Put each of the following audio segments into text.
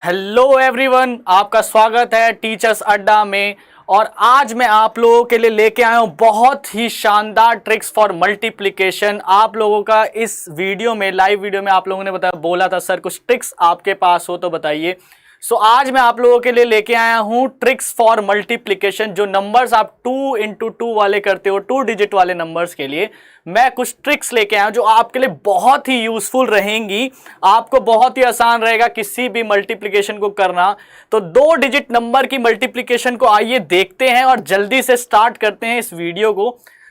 Hello everyone, आपका स्वागत है टीचर्स अड्डा में। और आज मैं आप लोगों के लिए लेके आया हूं बहुत ही शानदार ट्रिक्स फॉर मल्टीप्लिकेशन। आप लोगों का इस वीडियो में, लाइव वीडियो में आप लोगों ने बोला था सर कुछ ट्रिक्स आपके पास हो तो बताइए। सो आज मैं आप लोगों के लिए लेके आया हूं ट्रिक्स फॉर मल्टीप्लिकेशन। जो नंबर्स आप 2 into 2 वाले करते हो, 2 डिजिट वाले नंबर्स के लिए मैं कुछ ट्रिक्स लेके आया हूं जो आपके लिए बहुत ही यूजफुल रहेंगी। आपको बहुत ही आसान रहेगा किसी भी मल्टीप्लिकेशन को करना। तो 2 डिजिट नंबर की मल्टीप्लिकेशन को आइए देखते हैं और जल्दी से स्टार्ट करते हैं इस वीडियो को।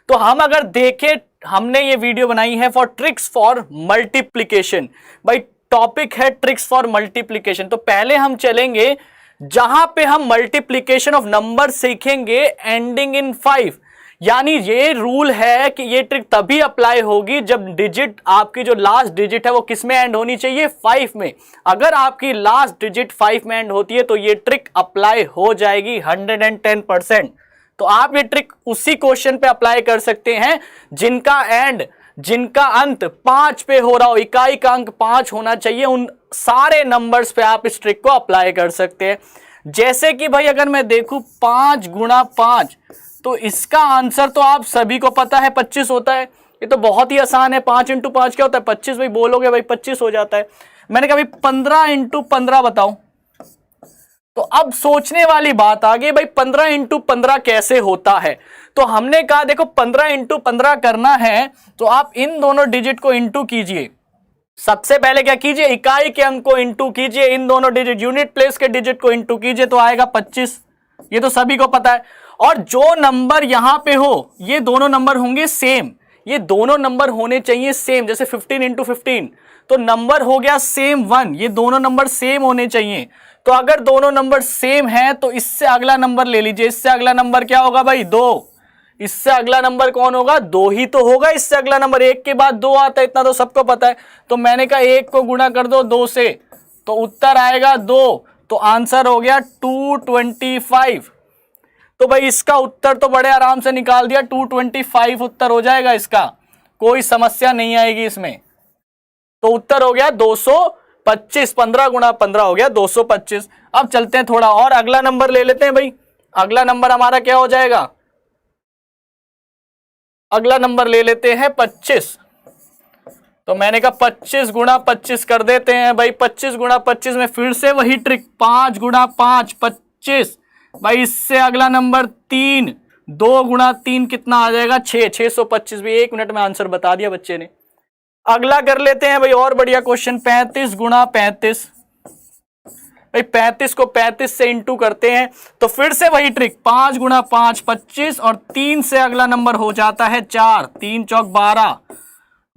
तो हम अगर देखें, हमने ये वीडियो बनाई है फॉर ट्रिक्स फॉर मल्टीप्लिकेशन। भाई टॉपिक है ट्रिक्स फॉर मल्टीप्लिकेशन। तो पहले हम चलेंगे जहां पे हम मल्टीप्लिकेशन ऑफ नंबर सीखेंगे एंडिंग इन 5। यानी ये रूल है कि ये ट्रिक तभी अप्लाई होगी जब डिजिट, आपकी जो लास्ट डिजिट है वो किस में एंड होनी चाहिए, 5 में। अगर आपकी लास्ट डिजिट 5 में एंड होती है तो ये ट्रिक अप्लाई हो जाएगी 110%। तो आप ये ट्रिक उसी क्वेश्चन पे अप्लाई कर सकते हैं जिनका अंत 5 पे हो रहा हो, इकाई का अंक 5 होना चाहिए। उन सारे नंबर्स पे आप इस ट्रिक को अप्लाई कर सकते हैं। जैसे कि भाई अगर मैं देखूं 5 गुणा 5, तो इसका आंसर तो आप सभी को पता है 25 होता है। ये तो बहुत ही आसान है। 5 into 5 क्या होता है, 25। भाई बोलोगे भाई 25 हो जाता है। मैंने कहा भाई 15 into 15 बताओ। तो अब सोचने वाली बात आ गई, भाई 15 into 15 कैसे होता है। तो हमने कहा देखो 15 into 15 करना है तो आप इन दोनों डिजिट को इंटू कीजिए। सबसे पहले क्या कीजिए, इकाई के अंक को इंटू कीजिए, इन दोनों डिजिट, यूनिट प्लेस के डिजिट को इंटू कीजिए तो आएगा 25। ये तो सभी को पता है। और जो नंबर यहां पे हो, ये दोनों नंबर होंगे सेम। ये दोनों नंबर होने चाहिए सेम। जैसे 15 into 15 तो नंबर हो गया सेम 1। ये दोनों नंबर सेम होने चाहिए। तो अगर दोनों नंबर सेम है तो इससे अगला नंबर ले लीजिए। इससे अगला नंबर क्या होगा भाई, 2। इससे अगला नंबर कौन होगा, 2 ही तो होगा। इससे अगला नंबर 1 के बाद 2 आता है, इतना तो सबको पता है। तो मैंने कहा 1 को गुणा कर दो 2 से, तो उत्तर आएगा 2। तो आंसर हो गया 225। तो भाई इसका उत्तर तो बड़े आराम से निकाल दिया, 225 उत्तर हो जाएगा इसका। कोई समस्या नहीं आएगी इसमें। तो उत्तर हो गया 225। 15 गुणा 15 हो गया 225। अब चलते हैं थोड़ा और अगला नंबर ले लेते हैं भाई। अगला नंबर हमारा क्या हो जाएगा, अगला नंबर ले लेते हैं 25। तो मैंने कहा 25 गुणा 25 कर देते हैं भाई। 25 गुणा 25 में फिर से वही ट्रिक, 5 गुणा 5 25। भाई इससे अगला नंबर 3, 2 गुणा 3 कितना आ जाएगा, 6, 625 भी। 1 मिनट में आंसर बता दिया बच्चे ने। अगला कर लेते हैं भाई और बढ़िया क्वेश्चन, 35 गुणा 35। भाई 35 को 35 से इंटू करते हैं तो फिर से वही ट्रिक, 5 गुणा 5 25 और 3 से अगला नंबर हो जाता है 4, 3 चौक 12,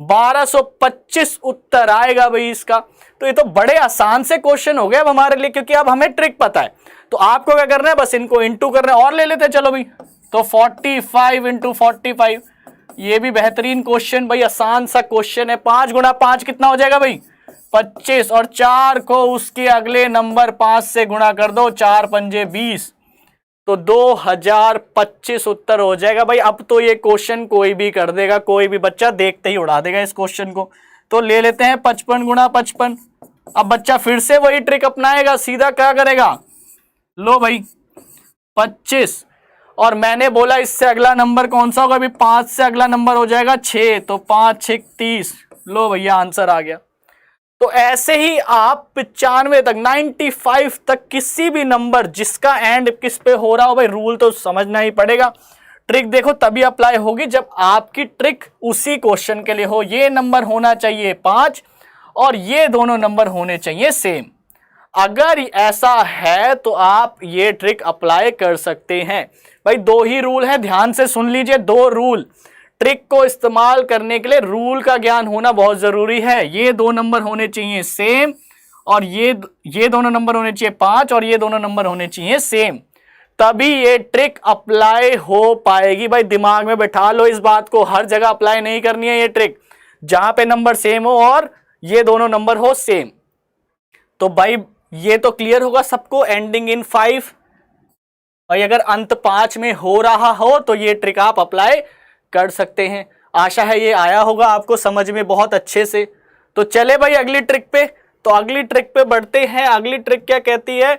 1225 उत्तर आएगा भाई इसका। तो ये तो बड़े आसान से क्वेश्चन हो गए अब हमारे लिए, क्योंकि अब हमें ट्रिक पता है। तो आपको क्या करना है, बस इनको इंटू करना है। और ले लेते हैं चलो भाई। तो 45 into 45, ये भी बेहतरीन क्वेश्चन भाई, आसान सा क्वेश्चन है। 5 गुणा 5 कितना हो जाएगा भाई, 25। और 4 को उसके अगले नंबर 5 से गुणा कर दो, 4 पंजे 20, तो 2025 उत्तर हो जाएगा भाई। अब तो ये क्वेश्चन कोई भी कर देगा, कोई भी बच्चा देखते ही उड़ा देगा इस क्वेश्चन को। तो ले लेते हैं 55 गुणा 55। अब बच्चा फिर से वही ट्रिक अपनाएगा, सीधा क्या करेगा, लो भाई 25। और मैंने बोला इससे अगला नंबर कौन सा होगा भाई, 5 से अगला नंबर हो जाएगा 6, तो 5 6 30। लो भैया आंसर आ गया। तो ऐसे ही आप 95 तक, 95 तक किसी भी नंबर जिसका एंड किस पे हो रहा हो, भाई रूल तो समझना ही पड़ेगा। ट्रिक देखो तभी अप्लाई होगी जब आपकी ट्रिक उसी क्वेश्चन के लिए हो। ये नंबर होना चाहिए 5 और ये दोनों नंबर होने चाहिए सेम। अगर ऐसा है तो आप ये ट्रिक अप्लाई कर सकते हैं। भाई 2 ही रूल है, ध्यान से सुन लीजिए। 2 रूल, ट्रिक को इस्तेमाल करने के लिए रूल का ज्ञान होना बहुत जरूरी है। ये 2 नंबर होने चाहिए सेम और ये दोनों नंबर होने चाहिए 5 और ये दोनों नंबर होने चाहिए सेम, तभी ये ट्रिक अप्लाई हो पाएगी। भाई दिमाग में बैठा लो इस बात को, हर जगह अप्लाई नहीं करनी है ये ट्रिक। जहां पे नंबर सेम हो और ये दोनों नंबर हो सेम। तो भाई ये तो क्लियर होगा सबको, एंडिंग इन 5। भाई अगर अंत 5 में हो रहा हो तो ये ट्रिक आप अप्लाई कर सकते हैं। आशा है ये आया होगा आपको समझ में बहुत अच्छे से। तो चले भाई अगली ट्रिक पे। तो अगली ट्रिक पे बढ़ते हैं। अगली ट्रिक क्या कहती है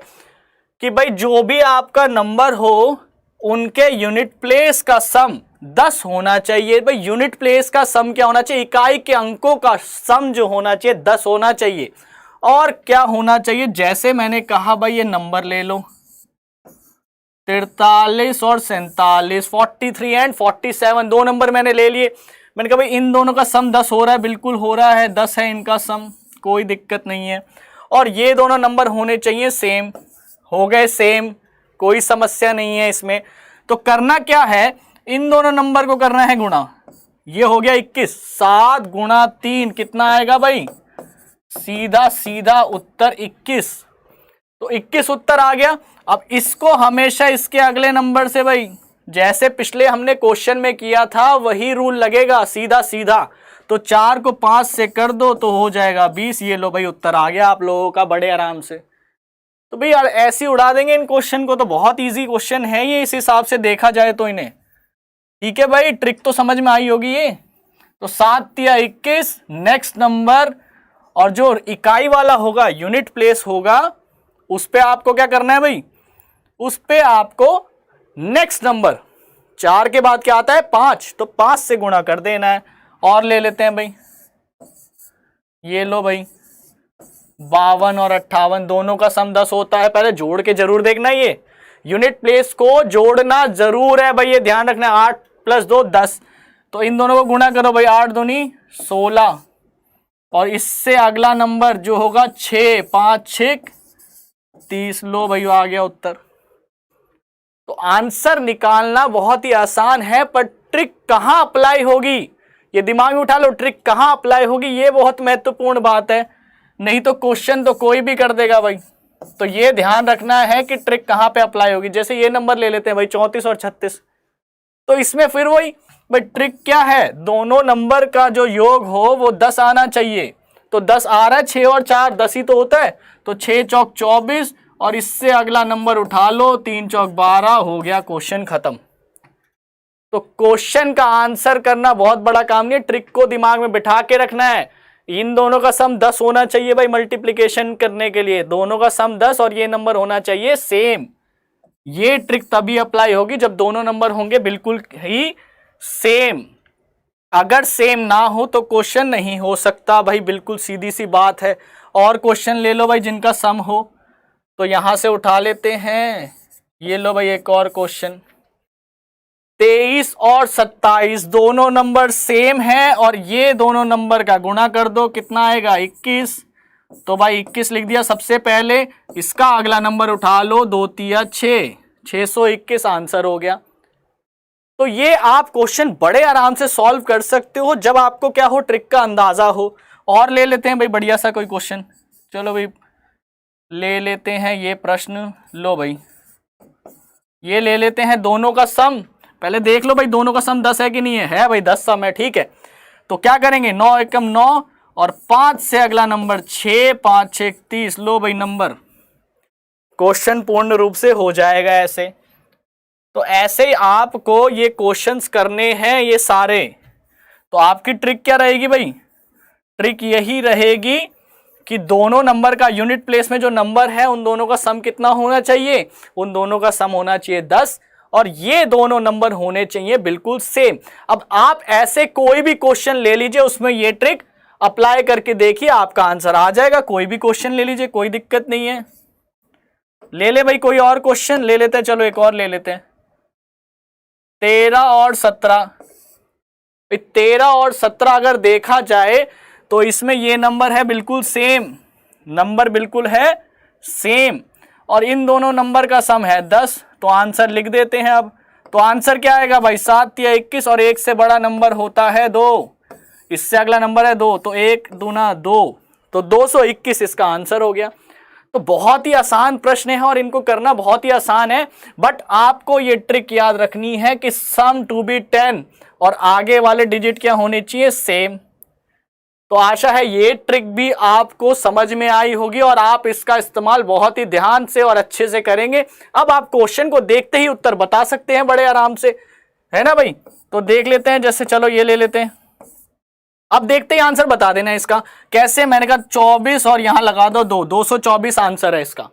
कि भाई जो भी आपका नंबर हो उनके यूनिट प्लेस का सम 10 होना चाहिए। भाई यूनिट प्लेस का सम क्या होना चाहिए, इकाई के अंकों का सम जो होना चाहिए 10 होना चाहिए। और क्या होना चाहिए, जैसे मैंने कहा भाई ये नंबर ले लो 43 और 47, 43 एंड 47 दो नंबर मैंने ले लिए। मैंने कहा भाई इन दोनों का सम 10 हो रहा है, बिल्कुल हो रहा है, 10 है इनका सम, कोई दिक्कत नहीं है। और ये दोनों नंबर होने चाहिए सेम, हो गए सेम, कोई समस्या नहीं है इसमें। तो करना क्या है, इन दोनों नंबर को करना है गुणा। ये हो गया 21, 7 गुणा 3 कितना आएगा भाई, सीधा सीधा उत्तर 21। तो 21 उत्तर आ गया। अब इसको हमेशा इसके अगले नंबर से भाई जैसे पिछले हमने क्वेश्चन में किया था वही रूल लगेगा, सीधा सीधा। तो 4 को 5 से कर दो तो हो जाएगा 20। ये लो भाई उत्तर आ गया आप लोगों का बड़े आराम से। तो भाई यार ऐसे उड़ा देंगे इन क्वेश्चन को, तो बहुत इजी क्वेश्चन है ये इस हिसाब से देखा जाए तो इन्हें। ठीक है भाई, ट्रिक तो समझ में आई होगी ये। तो 7 या 21 नेक्स्ट नंबर, और जो इकाई वाला होगा यूनिट प्लेस होगा उस पे आपको क्या करना है भाई, उस पे आपको नेक्स्ट नंबर 4 के बाद क्या आता है 5, तो 5 से गुणा कर देना है। और ले लेते हैं भाई, ये लो भाई 52 और 58 दोनों का सम 10 होता है। पहले जोड़ के जरूर देखना, ये यूनिट प्लेस को जोड़ना जरूर है भाई, ये ध्यान रखना। 8 + 2 10, तो इन दोनों को गुणा करो भाई, 8 दूनी 16, और इससे अगला नंबर जो होगा 6, 5 6 30। लो भाई आ गया उत्तर। तो आंसर निकालना बहुत ही आसान है, पर ट्रिक कहां अप्लाई होगी ये दिमाग में उठा लो। ट्रिक कहां अप्लाई होगी ये बहुत महत्वपूर्ण बात है, नहीं तो क्वेश्चन तो कोई भी कर देगा भाई। तो ये ध्यान रखना है कि ट्रिक कहां पे अप्लाई होगी। जैसे ये नंबर ले लेते हैं भाई 34 और 36, तो इसमें फिर वही भाई ट्रिक क्या है, दोनों नंबर का जो योग हो वो 10 आना चाहिए। तो 10 आ रहा है, 6 और 4 10 ही तो होता है, तो 6 चौक 24, और इससे अगला नंबर उठा लो 3 चौक 12, हो गया क्वेश्चन खत्म। तो क्वेश्चन का आंसर करना बहुत बड़ा काम नहीं है, ट्रिक को दिमाग में बिठा के रखना है। इन दोनों का सम 10 होना चाहिए भाई मल्टीप्लिकेशन करने के लिए, दोनों का सम 10 और ये नंबर होना चाहिए सेम। ये ट्रिक तभी अप्लाई होगी जब दोनों नंबर होंगे बिल्कुल ही सेम। अगर सेम ना हो तो क्वेश्चन नहीं हो सकता भाई, बिल्कुल सीधी सी बात है। और क्वेश्चन ले लो भाई जिनका सम हो, तो यहां से उठा लेते हैं। ये लो भाई एक और क्वेश्चन, 23 और 27 दोनों नंबर सेम है, और ये दोनों नंबर का गुणा कर दो कितना आएगा 21। तो भाई 21 लिख दिया सबसे पहले, इसका अगला नंबर उठा लो 2 3 6, 621 आंसर हो गया। तो ये आप क्वेश्चन बड़े आराम से सॉल्व कर सकते हो जब आपको क्या हो, ट्रिक का अंदाजा हो। और ले लेते हैं भाई बढ़िया सा कोई क्वेश्चन, चलो भाई ले लेते हैं ये प्रश्न। लो भाई ये ले लेते हैं दोनों का सम, पहले देख लो भाई दोनों का सम 10 है कि नहीं है, है भाई 10 सम है, ठीक है। तो क्या करेंगे 9 एकम 9, और 5 से अगला नंबर 6, 5 6 30। लो भाई नंबर, क्वेश्चन पूर्ण रूप से हो जाएगा ऐसे। तो ऐसे ही आपको ये क्वेश्चंस करने हैं ये सारे। तो आपकी ट्रिक क्या रहेगी भाई, ट्रिक यही रहेगी कि दोनों नंबर का यूनिट प्लेस में जो नंबर है उन दोनों का सम कितना होना चाहिए, उन दोनों का सम होना चाहिए 10, और ये दोनों नंबर होने चाहिए बिल्कुल सेम। अब आप ऐसे कोई भी क्वेश्चन ले लीजिए, उसमें ये ट्रिक अप्लाई करके देखिए, आपका आंसर आ जाएगा। कोई भी क्वेश्चन ले लीजिए, कोई दिक्कत नहीं है। ले ले भाई कोई और क्वेश्चन ले लेते हैं, चलो एक और ले लेते हैं। 13 और 17, 13 और 17 अगर देखा जाए तो इसमें ये नंबर है बिल्कुल सेम, नंबर बिल्कुल है सेम, और इन दोनों नंबर का सम है 10। तो आंसर लिख देते हैं अब। तो आंसर क्या आएगा भाई 7 या 21, और 1 से बड़ा नंबर होता है 2, इससे अगला नंबर है 2, तो 1 दूना 2, तो 221 इसका आंसर हो गया। तो बहुत ही आसान प्रश्न है और इनको करना बहुत ही आसान है, बट आपको ये ट्रिक याद रखनी है कि सम टू बी 10 और आगे वाले डिजिट क्या होने चाहिए सेम। तो आशा है ये ट्रिक भी आपको समझ में आई होगी और आप इसका इस्तेमाल बहुत ही ध्यान से और अच्छे से करेंगे। अब आप क्वेश्चन को देखते ही उत्तर बता सकते हैं बड़े आराम से, है ना भाई। तो देख लेते हैं, जैसे चलो ये ले लेते हैं। अब देखते ही आंसर बता देना इसका कैसे। मैंने कहा 24 और यहां लगा दो 224 आंसर है इसका।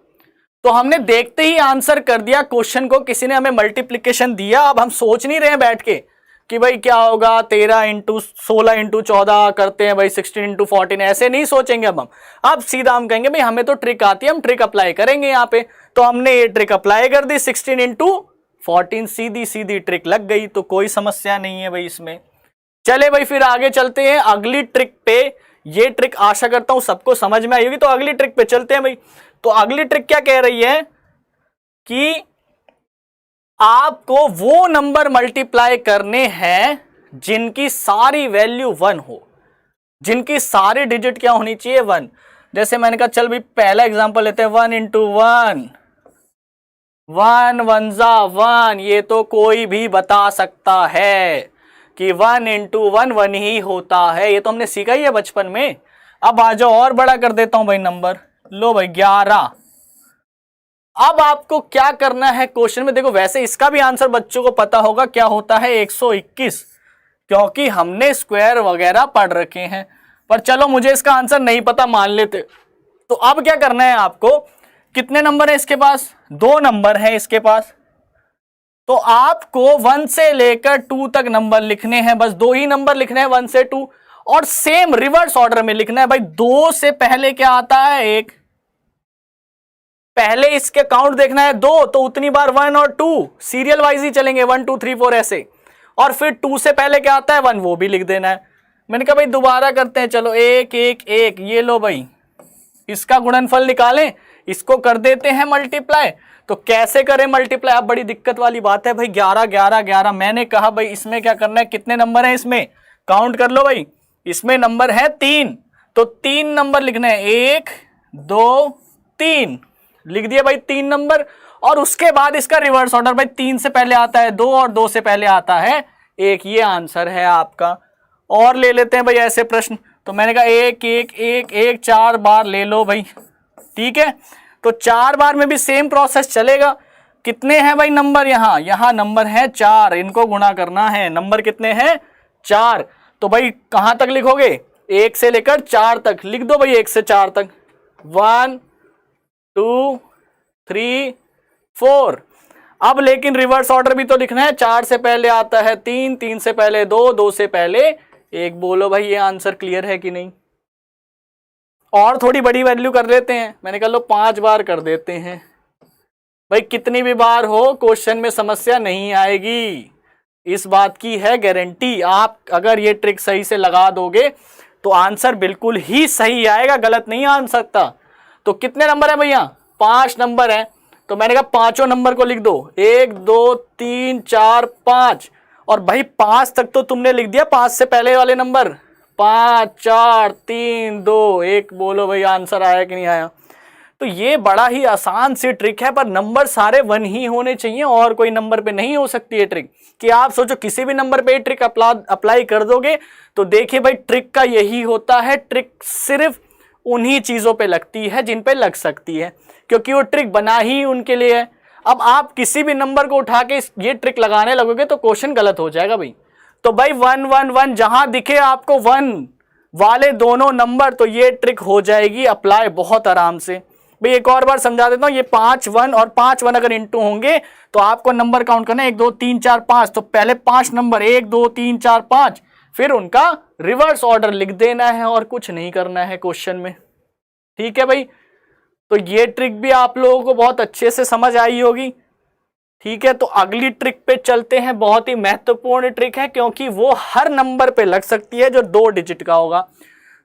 तो हमने देखते ही आंसर कर दिया क्वेश्चन को, किसी ने हमें मल्टीप्लीकेशन दिया। अब हम सोच नहीं रहे हैं बैठ के कि भाई क्या होगा 13 इंटू 16 इंटू 14 करते हैं भाई 16 इंटू 14, ऐसे नहीं सोचेंगे अब सीधा हम कहेंगे भाई हमें तो ट्रिक आती है, हम ट्रिक अप्लाई करेंगे यहाँ पे। तो हमने ये ट्रिक अप्लाई कर दी 16 इंटू 14, सीधी सीधी ट्रिक लग गई, तो कोई समस्या नहीं है भाई इसमें। चले भाई फिर आगे चलते हैं अगली ट्रिक पे। ये ट्रिक आशा करता हूं सबको समझ में आई होगी, तो अगली ट्रिक पे चलते हैं भाई। तो अगली ट्रिक क्या कह रही है कि आपको वो नंबर मल्टीप्लाई करने हैं जिनकी सारी वैल्यू 1 हो, जिनकी सारी डिजिट क्या होनी चाहिए 1। जैसे मैंने कहा चल भाई पहला एग्जांपल लेते हैं 1 इंटू 1, 1 1 जा 1, ये तो कोई भी बता सकता है कि 1 इंटू 1 1 ही होता है, ये तो हमने सीखा ही है बचपन में। अब आ जाओ और बड़ा कर देता हूं भाई नंबर, लो भाई 11। अब आपको क्या करना है क्वेश्चन में, देखो वैसे इसका भी आंसर बच्चों को पता होगा क्या होता है 121, क्योंकि हमने स्क्वायर वगैरह पढ़ रखे हैं। पर चलो मुझे इसका आंसर नहीं पता मान लेते। तो अब क्या करना है आपको, कितने नंबर है इसके पास, 2 नंबर है इसके पास। तो आपको 1 से लेकर 2 तक नंबर लिखने हैं, बस 2 ही नंबर लिखने हैं 1 से 2, और सेम रिवर्स ऑर्डर में लिखना है भाई। 2 से पहले क्या आता है 1, पहले इसके काउंट देखना है 2, तो उतनी बार 1 और 2 सीरियल वाइज ही चलेंगे 1 2 3 4 ऐसे। और फिर 2 से पहले क्या आता है 1, वो भी लिख देना है। मैंने कहा भाई दोबारा करते हैं, चलो 1 1 1, ये लो भाई इसका गुणनफल निकालें, इसको कर देते हैं मल्टीप्लाई। तो कैसे करें मल्टीप्लाई, अब बड़ी दिक्कत वाली बात है भाई। 11 11 11, मैंने कहा भाई इसमें क्या करना है, कितने नंबर है इसमें काउंट कर लो भाई। इसमें नंबर है 3, तो 3 नंबर लिखने हैं, 1 2 3 लिख दिया भाई 3 नंबर। और उसके बाद इसका रिवर्स ऑर्डर भाई, 3 से पहले आता है 2 और 2 से पहले आता है 1, ये आंसर है आपका। और ले लेते हैं भाई ऐसे प्रश्न। तो मैंने कहा 1 1 1 1 4 बार ले लो भाई, ठीक है। तो 4 बार में भी सेम प्रोसेस चलेगा। कितने हैं भाई नंबर, यहां नंबर है 4, इनको गुणा करना है। नंबर कितने हैं 4, तो भाई कहां तक लिखोगे 1 से लेकर 4 तक लिख दो भाई, 1 से 4 तक 1 2 3 4। अब लेकिन रिवर्स ऑर्डर भी तो लिखना है, 4 से पहले आता है 3, 3 से पहले 2, 2 से पहले 1। बोलो भाई ये आंसर क्लियर है कि नहीं। और थोड़ी बड़ी वैल्यू कर लेते हैं, मैंने कहा लो 5 बार कर देते हैं भाई। कितनी भी बार हो क्वेश्चन में समस्या नहीं आएगी, इस बात की है गारंटी। आप अगर ये ट्रिक सही से लगा दोगे तो आंसर बिल्कुल ही सही आएगा, गलत नहीं आ सकता। तो कितने नंबर है भैया, 5 नंबर है। तो मैंने कहा पांचों नंबर को लिख दो, 1 2 3 4 5। और भाई 5 तक तो तुमने लिख दिया, 5 से पहले वाले नंबर 5 4 3 2 1। बोलो भाई आंसर आया कि नहीं आया। तो ये बड़ा ही आसान सी ट्रिक है, पर नंबर सारे 1 ही होने चाहिए, और कोई नंबर पे नहीं हो सकती है ट्रिक। कि आप सोचो किसी भी नंबर पे ट्रिक अप्लाई कर दोगे तो देखिए भाई ट्रिक का यही होता है, ट्रिक सिर्फ उन्हीं चीजों पे लगती है जिन पे लग सकती है, क्योंकि वो ट्रिक बना ही उनके लिए है। अब आप किसी भी नंबर को उठा के ये ट्रिक लगाने लगोगे तो क्वेश्चन गलत हो जाएगा भाई। तो भाई 1 1 1 जहां दिखे आपको 1 वाले दोनों नंबर, तो ये ट्रिक हो जाएगी अप्लाई बहुत आराम से। भाई एक और बार समझा देता हूं, ये 5 1 और 5 1 अगर इंटू होंगे तो आपको नंबर काउंट करना है 1 2 3 4 5। तो पहले 5 नंबर 1 2 3 4 5, फिर उनका रिवर्स ऑर्डर लिख देना है और कुछ नहीं करना है क्वेश्चन में, ठीक है भाई। तो ये ट्रिक भी आप लोगों को बहुत अच्छे से समझ आई होगी, ठीक है। तो अगली ट्रिक पे चलते हैं, बहुत ही महत्वपूर्ण ट्रिक है क्योंकि वो हर नंबर पे लग सकती है जो 2 डिजिट का होगा।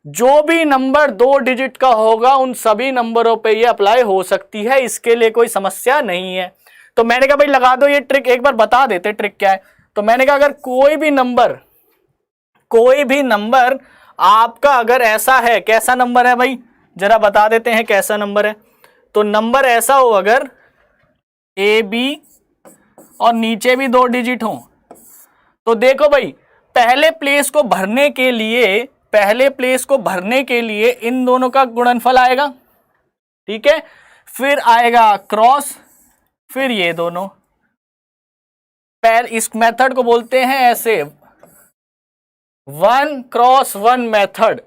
जो भी नंबर 2 डिजिट का होगा उन सभी नंबरों पे ये अप्लाई हो सकती है, इसके लिए कोई समस्या नहीं है। तो मैंने कहा भाई लगा दो ये ट्रिक, एक बार बता देते ट्रिक क्या है। तो मैंने कहा अगर कोई भी नंबर आपका अगर ऐसा है, कैसा नंबर है भाई जरा बता देते हैं कैसा नंबर है। तो नंबर ऐसा हो अगर ए बी और नीचे भी 2 डिजिट हो, तो देखो भाई पहले प्लेस को भरने के लिए इन दोनों का गुणनफल आएगा, ठीक है। फिर आएगा क्रॉस, फिर ये दोनों। इस मेथड को बोलते हैं ऐसे 1 क्रॉस 1 मेथड।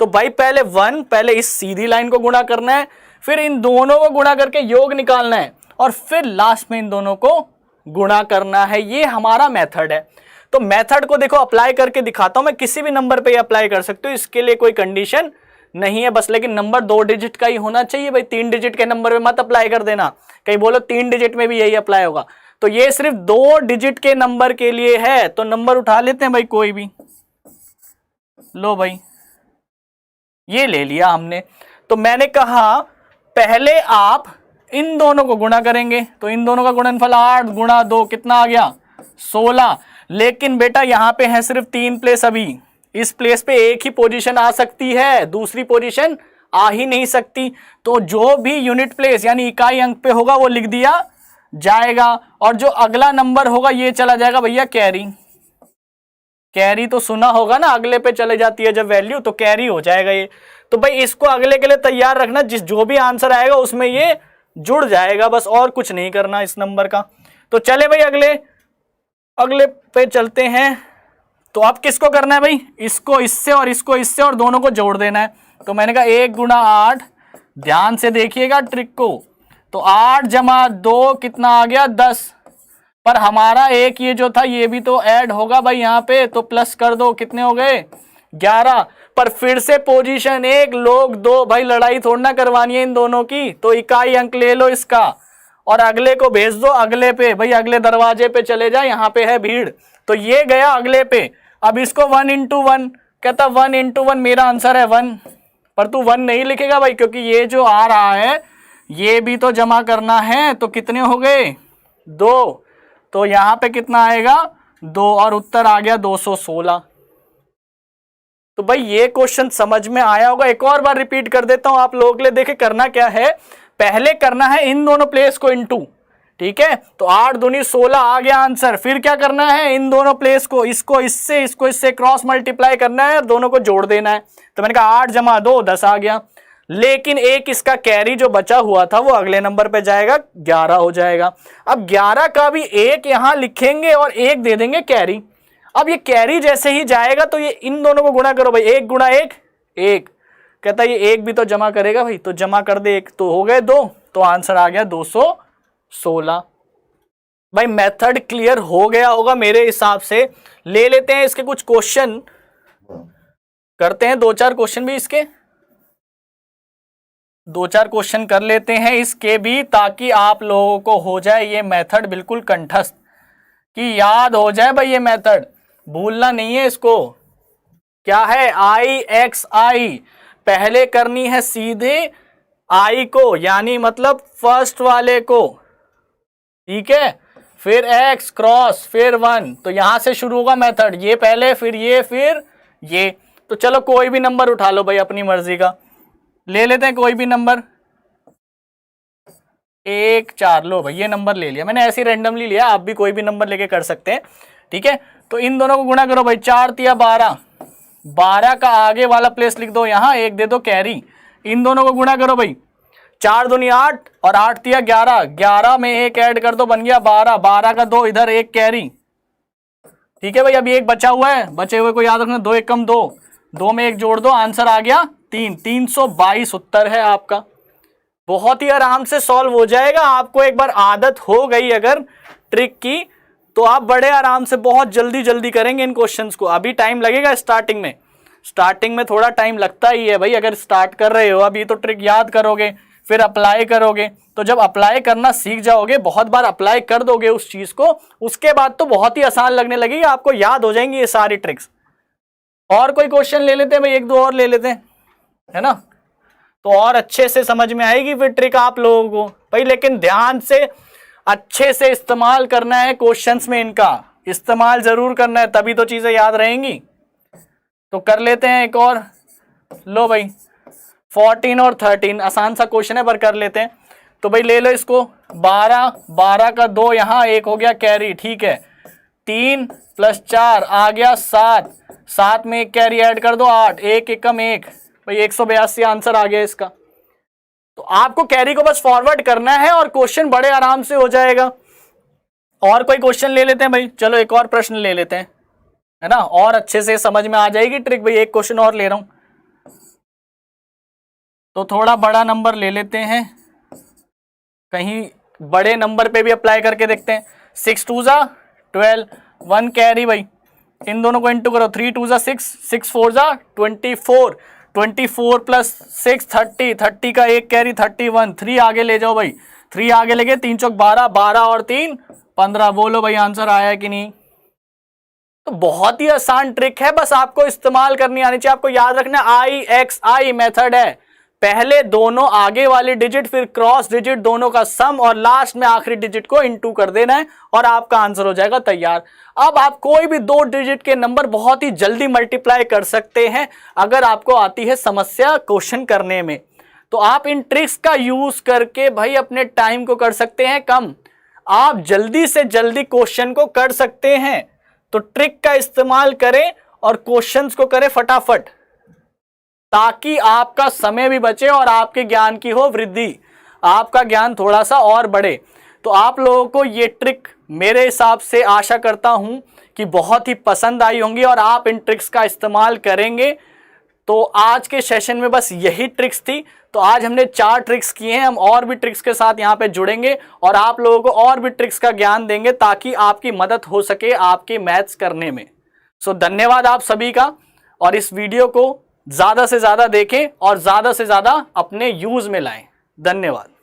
तो भाई पहले इस सीधी लाइन को गुणा करना है, फिर इन दोनों को गुणा करके योग निकालना है, और फिर लास्ट में इन दोनों को गुणा करना है। ये हमारा मेथड है। तो मेथड को देखो अप्लाई करके दिखाता हूं मैं, किसी भी नंबर पे अप्लाई कर सकते हो, इसके लिए कोई कंडीशन नहीं है बस, लेकिन नंबर 2 डिजिट का ही होना चाहिए भाई। 3 डिजिट के नंबर पे मत अप्लाई कर देना, कहीं बोलो 3 डिजिट में भी यही अप्लाई होगा। तो ये सिर्फ 2 डिजिट के नंबर के लिए है। तो नंबर उठा लेते हैं भाई कोई भी, लो भाई ये ले लिया हमने। तो मैंने कहा पहले आप इन दोनों को गुणा करेंगे, तो इन दोनों का गुणनफल 8 गुणा 2 कितना आ गया 16। लेकिन बेटा यहां पे है सिर्फ 3 प्लेस, अभी इस प्लेस पे एक ही पोजीशन आ सकती है, दूसरी पोजीशन आ ही नहीं सकती। तो जो भी यूनिट प्लेस यानी इकाई अंक पे होगा वो लिख दिया जाएगा, और जो अगला नंबर होगा ये चला जाएगा भैया कैरी। कैरी तो सुना होगा ना, अगले पे चले जाती है जब वैल्यू, तो कैरी हो जाएगा ये। तो भाई इसको अगले के लिए तैयार रखना, जो भी आंसर आएगा उसमें ये जुड़ जाएगा बस, और कुछ नहीं करना इस नंबर का। तो चले भाई अगले पे चलते हैं। तो अब किसको करना है भाई, इसको इससे और इसको इससे और दोनों को जोड़ देना है। तो मैंने कहा 1 गुणा 8, ध्यान से देखिएगा ट्रिक को। तो 8 जमा 2 कितना आ गया 10, पर हमारा एक ये जो था ये भी तो ऐड होगा भाई यहाँ पे, तो प्लस कर दो, कितने हो गए 11। पर फिर से पोजीशन 1 लोग 2, भाई लड़ाई थोड़ी ना करवानी है इन दोनों की, तो इकाई अंक ले लो इसका और अगले को भेज दो अगले पे, भाई अगले दरवाजे पे चले जाए, यहाँ पे है भीड़। तो ये गया अगले पे। अब इसको 1 इंटू 1 कहता 1 इंटू 1, मेरा आंसर है 1। पर तू 1 नहीं लिखेगा भाई, क्योंकि ये जो आ रहा है ये भी तो जमा करना है। तो कितने हो गए 2, तो यहाँ पे कितना आएगा 2, और उत्तर आ गया 216। तो भाई ये क्वेश्चन समझ में आया होगा। एक और बार रिपीट कर देता हूं आप लोगों के लिए। देखे करना क्या है, पहले करना है इन दोनों प्लेस को इनटू, ठीक है। तो 8 दूनी 16 आ गया आंसर। फिर क्या करना है, इन दोनों प्लेस को इसको इससे क्रॉस मल्टीप्लाई करना है और दोनों को जोड़ देना है। तो मैंने कहा 8 जमा 2 10 आ गया। लेकिन एक इसका कैरी जो बचा हुआ था वो अगले नंबर पे जाएगा, 11 हो जाएगा। अब 11 का भी एक यहां लिखेंगे और एक दे देंगे कैरी। अब ये कैरी जैसे ही जाएगा तो ये इन दोनों को गुणा करो भाई, 1 गुणा 1 1, कहता है ये एक भी तो जमा करेगा भाई, तो जमा कर दे 1, तो हो गए 2, तो आंसर आ गया 216। भाई मेथड क्लियर हो गया होगा मेरे हिसाब से। ले लेते हैं इसके कुछ क्वेश्चन, करते हैं 2-4 क्वेश्चन भी इसके, 2-4 क्वेश्चन कर लेते हैं इसके भी, ताकि आप लोगों को हो जाए ये मेथड बिल्कुल कंठस्थ, कि याद हो जाए भाई ये मेथड, भूलना नहीं है इसको। क्या है IXI, पहले करनी है सीधे I को, यानी मतलब फर्स्ट वाले को, ठीक है। फिर X क्रॉस फिर 1, तो यहां से शुरू होगा मेथड, ये पहले फिर ये फिर ये। तो चलो कोई भी नंबर उठा लो भाई अपनी मर्जी का, ले लेते हैं कोई भी नंबर, 1 4, लो भाई ये नंबर ले लिया मैंने, ऐसे ही रैंडमली लिया, आप भी कोई भी नंबर लेके कर सकते हैं, ठीक है। तो इन दोनों को गुणा करो भाई, 4 तिया 12, 12 का आगे वाला प्लेस लिख दो यहाँ, 1 दे दो कैरी। इन दोनों को गुणा करो भाई, 4 दूनी 8 और 8 तिया 11, 11 में 1 ऐड कर दो, बन गया 12, 12 का 2 इधर 1 कैरी, ठीक है भाई। अभी 1 बचा हुआ है, बचे हुए को याद रखना, 2 1 कम 2, 2 में 1 जोड़ दो, आंसर आ गया 3, 322 उत्तर है आपका। बहुत ही आराम से सॉल्व हो जाएगा। आपको एक बार आदत हो गई अगर ट्रिक की, तो आप बड़े आराम से बहुत जल्दी जल्दी करेंगे इन क्वेश्चंस को। अभी टाइम लगेगा स्टार्टिंग में थोड़ा टाइम लगता ही है भाई। अगर स्टार्ट कर रहे हो अभी तो ट्रिक याद करोगे, फिर अप्लाई करोगे, तो जब अप्लाई करना सीख जाओगे, बहुत बार अप्लाई कर दोगे उस चीज को, उसके बाद तो बहुत ही आसान लगने लगेगी, आपको याद हो जाएंगी ये सारी ट्रिक्स। और कोई क्वेश्चन ले लेते हैं भाई, 1-2 और ले लेते हैं, है ना, तो और अच्छे से समझ में आएगी फिर ट्रिक आप लोगों को भाई। लेकिन ध्यान से अच्छे से इस्तेमाल करना है, क्वेश्चंस में इनका इस्तेमाल जरूर करना है, तभी तो चीजें याद रहेंगी। तो कर लेते हैं एक और, लो भाई 14 और 13, आसान सा क्वेश्चन है पर कर लेते हैं। तो भाई ले लो इसको, 12, 12 का 2 यहाँ 1 हो गया कैरी, ठीक है। 3 + 4 आ गया 7, 7 में 1 कैरी ऐड कर दो 8, 1 1 कम 1, भाई 182 आंसर आ गया इसका। तो आपको कैरी को बस फॉरवर्ड करना है और क्वेश्चन बड़े आराम से हो जाएगा। और कोई क्वेश्चन ले लेते हैं भाई, चलो एक और प्रश्न ले लेते हैं। है ना, और अच्छे से समझ में आ जाएगी ट्रिक। भाई एक क्वेश्चन और ले रहा हूं, तो थोड़ा बड़ा नंबर ले लेते हैं, कहीं बड़े नंबर पे भी अप्लाई करके देखते हैं। 6 2 जा 12, 1 कैरी भाई, इन दोनों को इंटू करो, 3 2 जा 6, 6 4 जा 24, 24 प्लस 6 30, 30 का एक कैरी 31, 3 आगे ले जाओ भाई, 3 आगे लेके 3 चौक 12, 12 और 3 15। बोलो भाई आंसर आया कि नहीं। तो बहुत ही आसान ट्रिक है, बस आपको इस्तेमाल करनी आनी चाहिए। आपको याद रखना IXI मेथड है, पहले दोनों आगे वाली डिजिट फिर क्रॉस डिजिट दोनों का सम और लास्ट में आखिरी डिजिट को इनटू कर देना है और आपका आंसर हो जाएगा तैयार। अब आप कोई भी 2 डिजिट के नंबर बहुत ही जल्दी मल्टीप्लाई कर सकते हैं अगर आपको आती है समस्या क्वेश्चन करने में। तो आप इन ट्रिक्स का यूज करके भाई अपने टाइम को कर सकते हैं कम, आप जल्दी से जल्दी क्वेश्चन को कर सकते हैं। तो ट्रिक का इस्तेमाल करें और क्वेश्चंस को करें फटाफट, ताकि आपका समय भी बचे और आपके ज्ञान की हो वृद्धि, आपका ज्ञान थोड़ा सा और बढ़े। तो आप लोगों को ये ट्रिक मेरे हिसाब से आशा करता हूं कि बहुत ही पसंद आई होंगी और आप इन ट्रिक्स का इस्तेमाल करेंगे। तो आज के सेशन में बस यही ट्रिक्स थी। तो आज हमने 4 ट्रिक्स किए हैं, हम और भी ट्रिक्स के साथ यहाँ पे जुड़ेंगे और आप लोगों को और भी ट्रिक्स का ज्ञान देंगे ताकि आपकी मदद हो सके आपके मैथ्स करने में। सो धन्यवाद आप सभी का, और इस वीडियो को ज्यादा से ज्यादा देखें और ज्यादा से ज्यादा अपने यूज में लाएं। धन्यवाद।